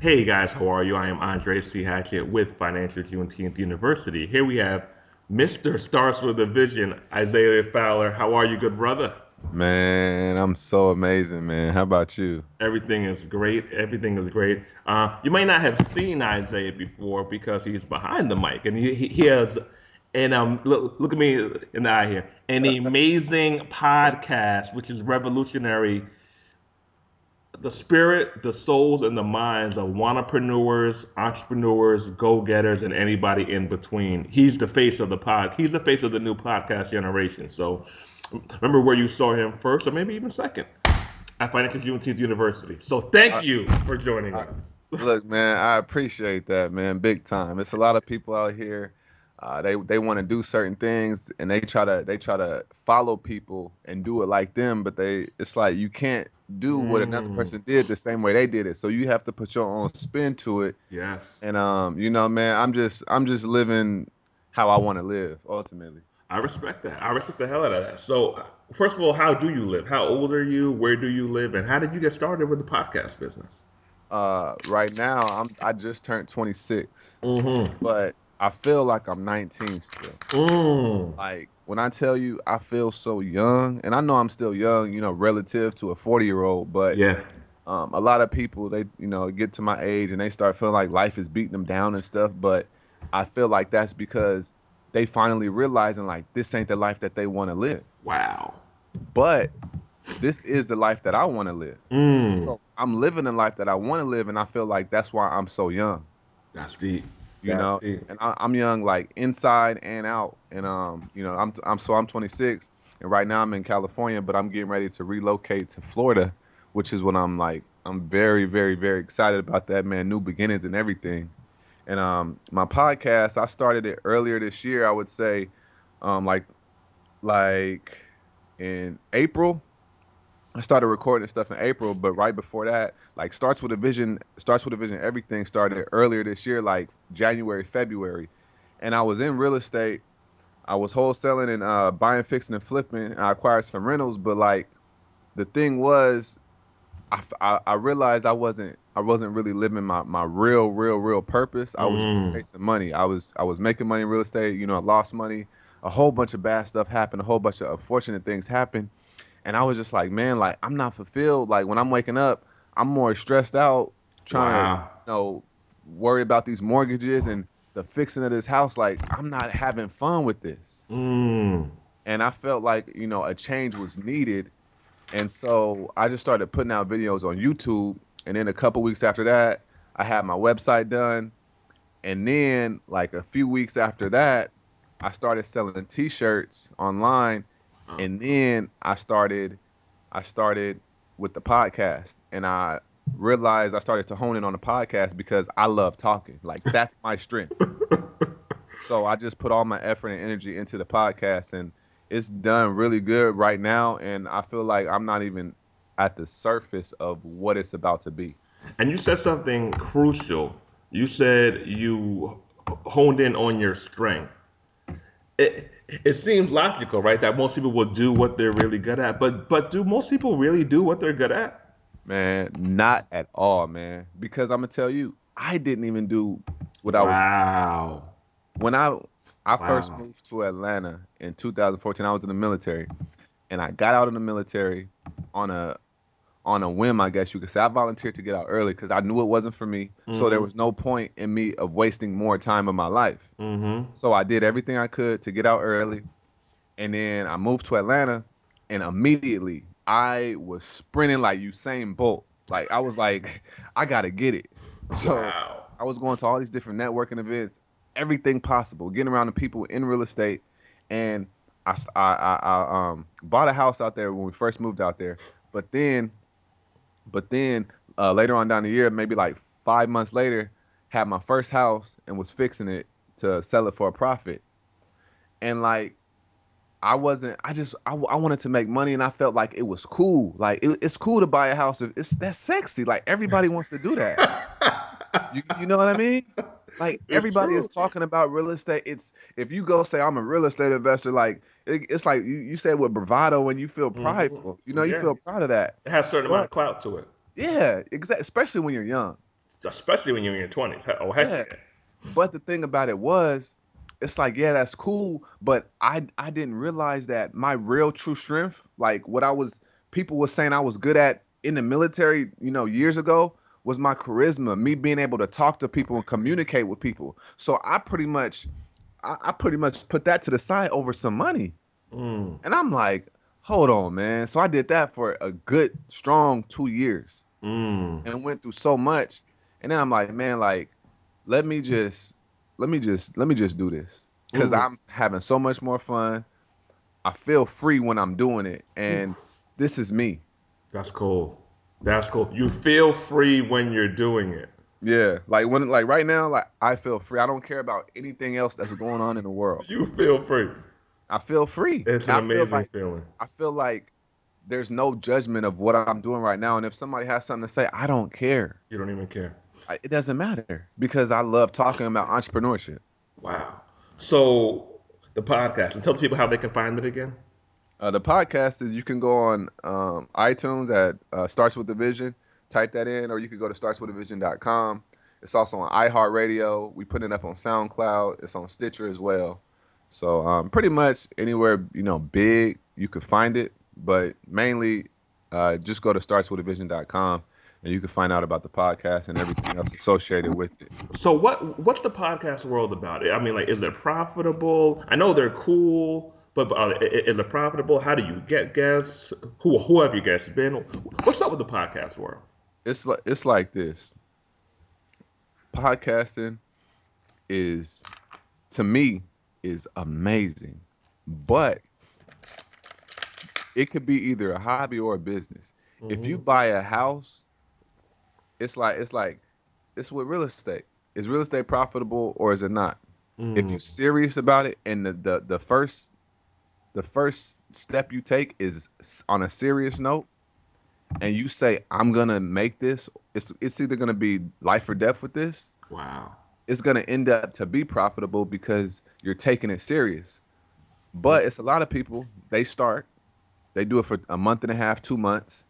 Hey guys, how are you? I am Andre C. Hatchett with Financial Juneteenth University. Here we have Mr. Starts with a Vision, Isiah Fowler. How are you, good brother? Man, I'm so amazing, man. How about you? Everything is great. Everything is great. You might not have seen Isaiah before because he's behind the mic, and he has, and look at me in the eye here, an amazing podcast which is revolutionary, the spirit, the souls, and the minds of wantrepreneurs, entrepreneurs, go-getters, and anybody in between. He's the face of the pod. He's the face of the new podcast generation. So remember where you saw him first, or maybe even second, at Financial Juneteenth University. So thank I, you for joining I, us. Look, man, I appreciate that, man, big time. It's a lot of people out here. They want to do certain things, and they try to follow people and do it like them, but it's like you can't do what another Mm, person did the same way they did it. So you have to put your own spin to it. yes, And man, I'm just living how I want to live ultimately. I respect that. I respect the hell out of that. So, first of all, how do you live? How old are you? Where do you live? And how did you get started with the podcast business? Right now I just turned 26, Mm-hmm. but I feel like I'm 19 still. Mm. Like when I tell you I feel so young, and I know I'm still young, relative to a 40-year-old, but Yeah. a lot of people they get to my age and they start feeling like life is beating them down and stuff. But I feel like that's because they finally realizing like this ain't the life that they want to live. Wow. But this is the life that I want to live. Mm. So I'm living the life that I want to live, and I feel like that's why I'm so young. That's deep. you That's know deep. and I'm young like inside and out. And I'm 26, and right now I'm in California, but I'm getting ready to relocate to Florida, which is what I'm very, very, very excited about that, man. New beginnings and everything. And my podcast, I started it earlier this year, I would say, like in April. I started recording stuff in April, but right before that, like starts with a vision, everything started earlier this year, like January, February. And I was in real estate. I was wholesaling and buying, fixing, and flipping. And I acquired some rentals, but like the thing was, I realized I wasn't really living my real purpose. I was just Mm. chasing money. I was making money in real estate. I lost money. A whole bunch of bad stuff happened. A whole bunch of unfortunate things happened, and I was just like, man, like I'm not fulfilled. Like when I'm waking up, I'm more stressed out trying to, Wow. worry about these mortgages and the fixing of this house. Like I'm not having fun with this. Mm. And I felt like, a change was needed. And so I just started putting out videos on YouTube. And then a couple weeks after that, I had my website done. And then like a few weeks after that, I started selling t-shirts online. And then I started with the podcast, and I realized I started to hone in on the podcast because I love talking. Like that's my strength. So I just put all my effort and energy into the podcast, and it's done really good right now. And I feel like I'm not even at the surface of what it's about to be. And you said something crucial. You said you honed in on your strength. It seems logical, right? That most people will do what they're really good at. But do most people really do what they're good at? Man, not at all, man. Because I'm gonna tell you, I didn't even do what I was Wow. when I first Wow. moved to Atlanta in 2014. I was in the military, and I got out of the military on a whim, I guess you could say. I volunteered to get out early because I knew it wasn't for me. So there Mm-hmm. was no point in me of wasting more time of my life. Mm-hmm. So I did everything I could to get out early, and then I moved to Atlanta, and immediately I was sprinting like Usain Bolt. Like I was like, I gotta get it. So Wow. I was going to all these different networking events, everything possible, getting around the people in real estate, and I bought a house out there when we first moved out there. But then, but then later on down the year, maybe like 5 months later, had my first house and was fixing it to sell it for a profit. And like I wasn't. I wanted to make money, and I felt like it was cool. Like it's cool to buy a house. It's that's sexy. Like everybody wants to do that. You know what I mean? Like It's everybody is true. talking about real estate. It's if you go say I'm a real estate investor, like it's like you say it with bravado and you feel prideful. Mm-hmm. You Yeah. feel proud of that. It has a certain amount But of clout to it. yeah, exactly. Especially when you're young. especially when you're in your 20s. Oh, heck Yeah. yeah. But the thing about it was, it's like, yeah, that's cool. But I didn't realize that my real true strength, like what people were saying I was good at in the military, years ago, was my charisma, me being able to talk to people and communicate with people. So I pretty much put that to the side over some money. Mm, And I'm like, hold on, man. So I did that for a good, strong 2 years mm, and went through so much. And then I'm like, man, like, let me just, let me just do this because mm. I'm having so much more fun. I feel free when I'm doing it, and Oof, this is me. that's cool. That's cool. You feel free when you're doing it. Yeah, like right now, like I feel free. I don't care about anything else that's going on in the world. You feel free. I feel free. It's an And amazing feeling. I feel like there's no judgment of what I'm doing right now, and if somebody has something to say, I don't care. You don't even care. It doesn't matter because I love talking about entrepreneurship. Wow. So the podcast, and tell the people how they can find it again. The podcast is you can go on iTunes at Starts with the Vision, type that in, or you can go to startswithavision.com. It's also on iHeartRadio. We put it up on SoundCloud. It's on Stitcher as well. So pretty much anywhere big you could find it, but mainly just go to startswithavision.com and you can find out about the podcast and everything else associated with it. So what's the podcast world about? I mean, like, is it profitable? I know they're cool, but is it profitable? How do you get guests? Who have your guests been? What's up with the podcast world? It's like this. Podcasting is, to me, is amazing, but it could be either a hobby or a business. If you Mm-hmm. buy a house, it's with real estate. Is real estate profitable or is it not? If Mm, you're serious about it, and the first step you take is on a serious note, and you say, I'm gonna make this, it's either gonna be life or death with this. wow. It's gonna end up to be profitable because you're taking it serious. But it's a lot of people, they do it for a month and a half, 2 months,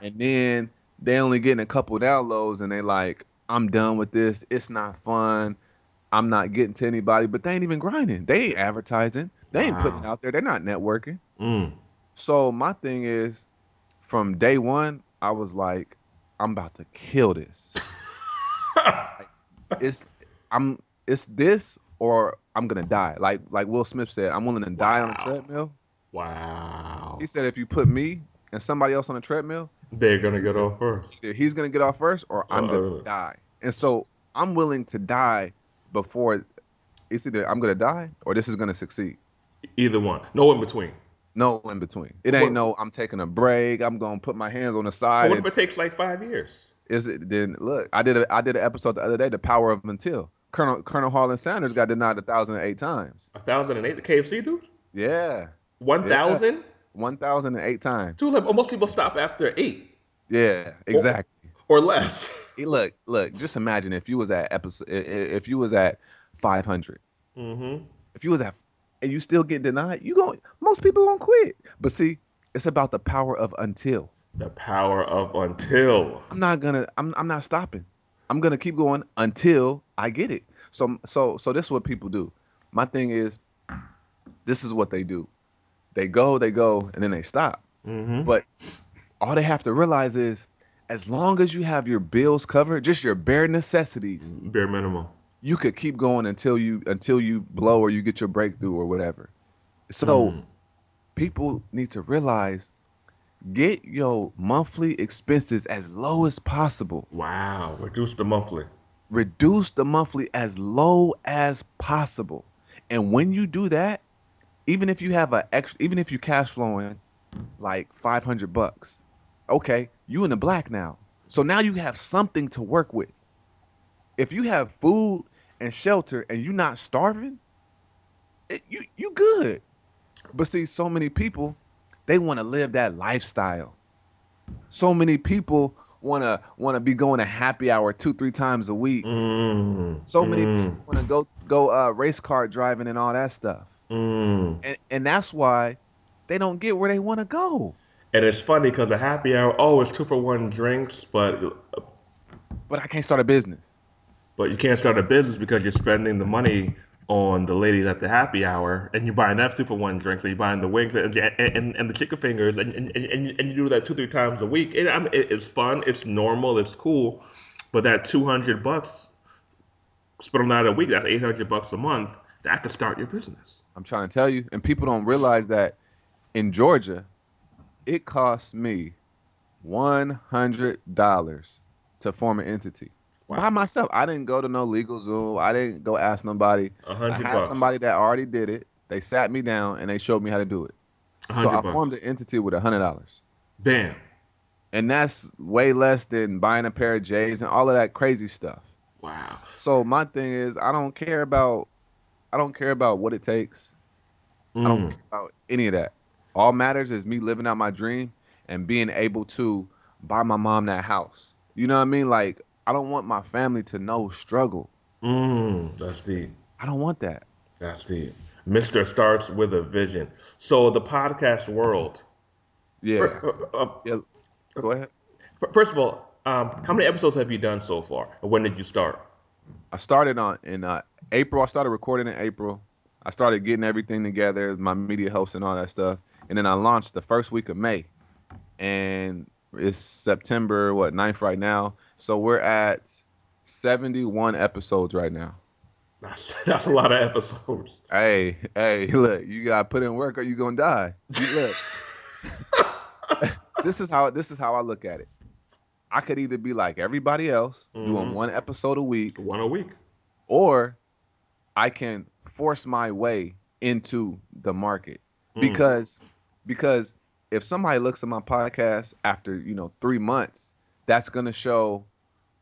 and then they only getting a couple downloads and they like, I'm done with this. It's not fun. I'm not getting to anybody, but they ain't even grinding. They ain't advertising. They ain't putting it Wow. out there. They're not networking. Mm. So my thing is, from day one, I was like, I'm about to kill this. Like, it's it's this or I'm gonna die. Like Will Smith said, I'm willing to die on a Wow. treadmill. He Wow. said if you put me and somebody else on a treadmill, They're gonna get either, off first. either he's gonna get off first or I'm gonna Uh, die. And so I'm willing to die before it's either I'm gonna die or this is gonna succeed. either one. No in between. No in between. It ain't What, no I'm taking a break. I'm gonna put my hands on the but side what and if it takes like 5 years? is it then look, I did an episode the other day, The Power of Until. Colonel Harlan Sanders got denied 1,008 times. 1,008, the KFC dude? Yeah. Yeah. 1,000? 1,008 times. Dude, like, most people stop after 8 Yeah, or, exactly. or less. Look, just imagine if you was at if you was at 500. Mm-hmm. If you was at and you still get denied, most people gonna quit. But see, it's about the power of until. The power of until. I'm not stopping. I'm gonna keep going until I get it. So this is what people do. My thing is, this is what they do. They go, and then they stop. Mm-hmm. But all they have to realize is, as long as you have your bills covered, just your bare necessities, Bare minimum. you could keep going until you blow or you get your breakthrough or whatever. So Mm. people need to realize, get your monthly expenses as low as possible. Wow. Reduce the monthly. Reduce the monthly as low as possible. And when you do that, even if you have even if you cash flowing like $500, okay, you in the black now. So now you have something to work with. If you have food and shelter and you're not starving, you good. But see, so many people, they want to live that lifestyle. So many people wanna be going to happy hour 2-3 times a week. Mm. So many people Mm. want to go race car driving and all that stuff. Mm. And that's why they don't get where they want to go. And it's funny because the happy hour, oh, it's 2-for-1 drinks, but but I can't start a business. But you can't start a business because you're spending the money on the ladies at the happy hour, and you're buying that 2-for-1 drink, so you're buying the wings and the chicken fingers, and you do that 2-3 times a week. I mean, it's fun, it's normal, it's cool, but that $200 spent on that a week, that's $800 a month. That could start your business. I'm trying to tell you, and people don't realize that in Georgia, it costs me $100 to form an entity. Wow. By myself. I didn't go to no legal Zoom. I didn't go ask nobody. I had $100. somebody that already did it. They sat me down and they showed me how to do it. So I $100. formed an entity with $100. Bam. And that's way less than buying a pair of J's and all of that crazy stuff. Wow. So my thing is, I don't care about what it takes. I don't care about any of that. All matters is me living out my dream and being able to buy my mom that house. You know what I mean? Like, I don't want my family to know struggle. That's deep. I don't want that. That's deep. Mr. starts with a vision. So the podcast world. Yeah. Yeah. Go ahead. First of all, how many episodes have you done so far? And when did you start? I started in April. I started recording in April. I started getting everything together, my media hosts and all that stuff. And then I launched the first week of May. And it's September, 9th right now. So we're at 71 episodes right now. That's a lot of episodes. Hey, look, you gotta put in work or you gonna die. Look. This is how I look at it. I could either be like everybody else, doing one episode a week. One a week. Or I can force my way into the market. Because if somebody looks at my podcast after, 3 months, that's going to show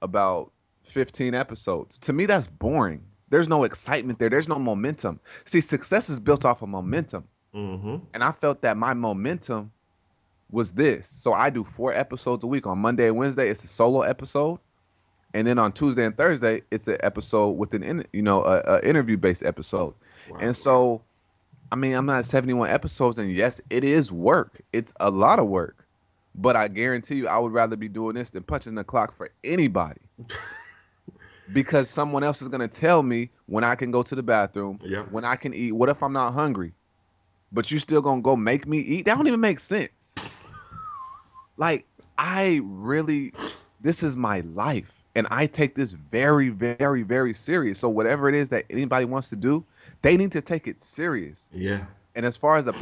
about 15 episodes. To me, that's boring. There's no excitement there. There's no momentum. See, success is built off of momentum. And I felt that my momentum was this. So I do 4 episodes a week. On Monday and Wednesday, it's a solo episode. And then on Tuesday and Thursday, it's an episode with an interview-based episode. Wow. And so, I mean, I'm not at 71 episodes, and yes, it is work. It's a lot of work. But I guarantee you, I would rather be doing this than punching the clock for anybody. Because someone else is going to tell me when I can go to the bathroom, when I can eat. What if I'm not hungry? But you still going to go make me eat? That don't even make sense. Like, this is my life. And I take this very, very, very serious. So whatever it is that anybody wants to do, they need to take it serious. Yeah. And as far as the